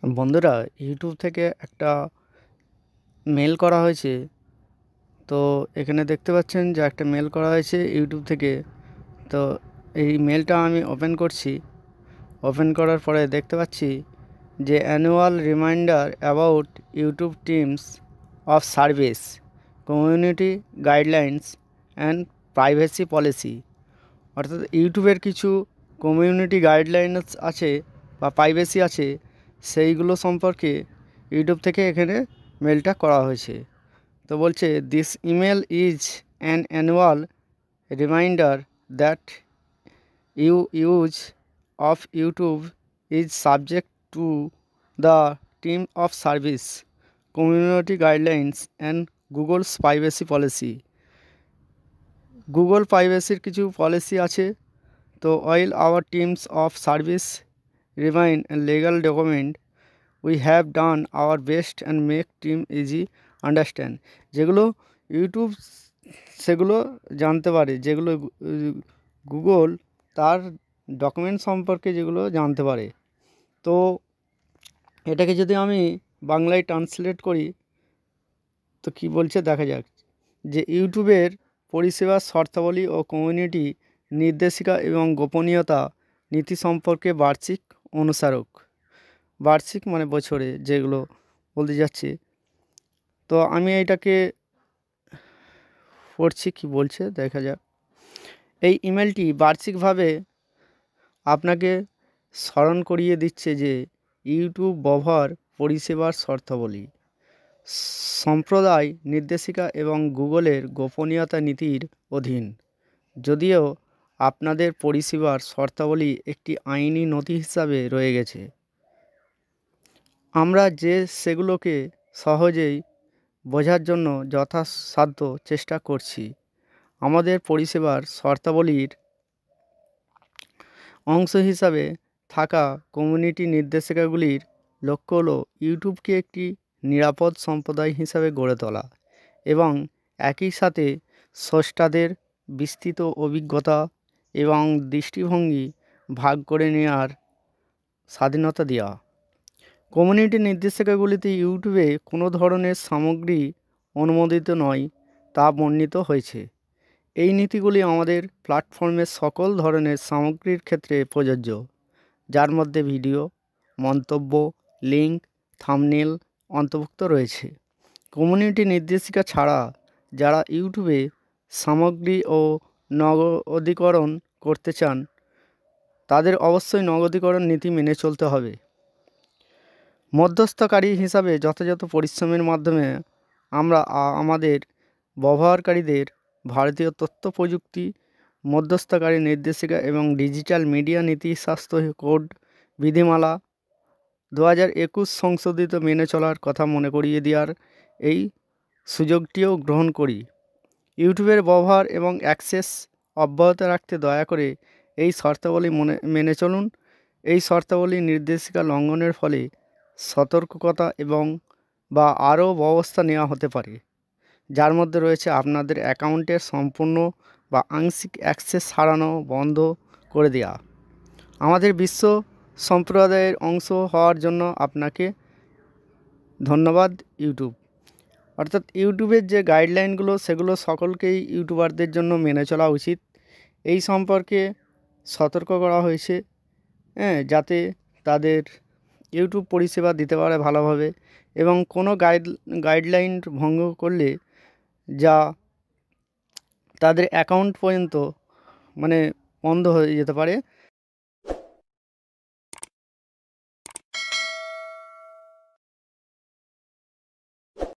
বন্ধুরা, ইউটিউব থেকে একটা মেল করা হয়েছে। তো এখানে দেখতে পাচ্ছেন যে একটা মেল করা হয়েছে ইউটিউব থেকে। তো এই মেলটা আমি ওপেন করছি। ওপেন করার পরে দেখতে পাচ্ছি যে annual reminder about YouTube teams of service, community guidelines and privacy policy. অর্থাৎ ইউটিউবের কিছু কমিউনিটি গাইডলাইনস আছে বা প্রাইভেসি আছে, সেইগুলো সম্পর্কে ইউটিউব থেকে এখানে মেলটা করা হয়েছে। তো বলছে, this email is an annual reminder that use of YouTube is subject to the terms of service, community guidelines and Google's privacy policy. Google প্রাইভেসির কিছু পলিসি আছে। তো while our teams of service remain a legal document, we have done our best and make team easy understand। যেগুলো YouTube সেগুলো জানতে পারে, যেগুলো Google তার ডকুমেন্ট সম্পর্কে যেগুলো জানতে পারে। তো এটাকে যদি আমি বাংলায় ট্রান্সলেট করি তো কি বলছে দেখা যাক। যে ইউটিউবের পরিষেবার শর্তাবলী ও কমিউনিটি নির্দেশিকা এবং গোপনীয়তা নীতি সম্পর্কে বার্ষিক অনুস্মারক। বার্ষিক মানে বছরে যেগুলো বলতে যাচ্ছি। তো আমি এটাকে পড়ছি, কি বলছে দেখা যাক। এই ইমেলটি বার্ষিকভাবে আপনাকে স্মরণ করিয়ে দিচ্ছে যে ইউটিউব ব্যবহার পরিষেবার শর্তাবলী, সম্প্রদায় নির্দেশিকা এবং গুগলের গোপনীয়তা নীতির অধীন। যদিও আপনাদের পরিষেবার শর্তাবলী একটি আইনি নথি হিসাবে রয়ে গেছে, আমরা সেগুলোকে সহজেই বোঝার জন্য যথাসাধ্য চেষ্টা করছি। আমাদের পরিষেবার শর্তাবলীর অংশ হিসাবে থাকা কমিউনিটি নির্দেশিকাগুলির লক্ষ্য হলো ইউটিউবকে একটি নিরাপদ সম্প্রদায় হিসাবে গড়ে তোলা এবং একই সাথে স্রষ্টাদের বিস্তৃত অভিজ্ঞতা এবং দৃষ্টিভঙ্গি ভাগ করে নেওয়ার স্বাধীনতা দেওয়া। কমিউনিটি নির্দেশিকাগুলিতে ইউটিউবে কোনো ধরনের সামগ্রী অনুমোদিত নয় তা বর্ণিত হয়েছে। এই নীতিগুলি আমাদের প্ল্যাটফর্মের সকল ধরনের সামগ্রীর ক্ষেত্রে প্রযোজ্য, যার মধ্যে ভিডিও, মন্তব্য, লিঙ্ক, থাম্বনেল অন্তর্ভুক্ত রয়েছে। কমিউনিটি নির্দেশিকা ছাড়া যারা ইউটিউবে সামগ্রী ও নগদীকরণ করতে চান তাদের অবশ্যই নগদীকরণ নীতি মেনে চলতে হবে। মধ্যস্থকারী হিসাবে যথাযথ পরিশ্রমের মাধ্যমে আমরা আমাদের ব্যবহারকারীদের ভারতীয় তথ্য প্রযুক্তি মধ্যস্থকারী নির্দেশিকা এবং ডিজিটাল মিডিয়া নীতি স্বাস্থ্য কোড বিধিমালা 2021 সংশোধিত মেনে চলার কথা মনে করিয়ে দেওয়ার এই সুযোগটিও গ্রহণ করি। ইউটিউবের ব্যবহার এবং অ্যাক্সেস অব্যাহত রাখতে দয়া করে এই শর্তাবলী মেনে চলুন। এই শর্তাবলী নির্দেশিকা লঙ্ঘনের ফলে সতর্কতা এবং বা আরও ব্যবস্থা নেওয়া হতে পারে, যার মধ্যে রয়েছে আপনাদের অ্যাকাউন্টের সম্পূর্ণ বা আংশিক অ্যাক্সেস হারানো বন্ধ করে দেওয়া। আমাদের বিশ্ব সম্প্রদায়ের অংশ হওয়ার জন্য আপনাকে ধন্যবাদ ইউটিউব। অর্থাৎ ইউটিউবের যে গাইডলাইনগুলো সেগুলো সকলকেই ইউটিউবারদের জন্য মেনে চলা উচিত, এই সম্পর্কে সতর্ক করা হয়েছে। যাতে তাদের ইউটিউব পরিষেবা দিতে পারে ভালোভাবে এবং কোনো গাইডলাইন ভঙ্গ করলে যা তাদের অ্যাকাউন্ট পর্যন্ত মানে বন্ধ হয়ে যেতে পারে,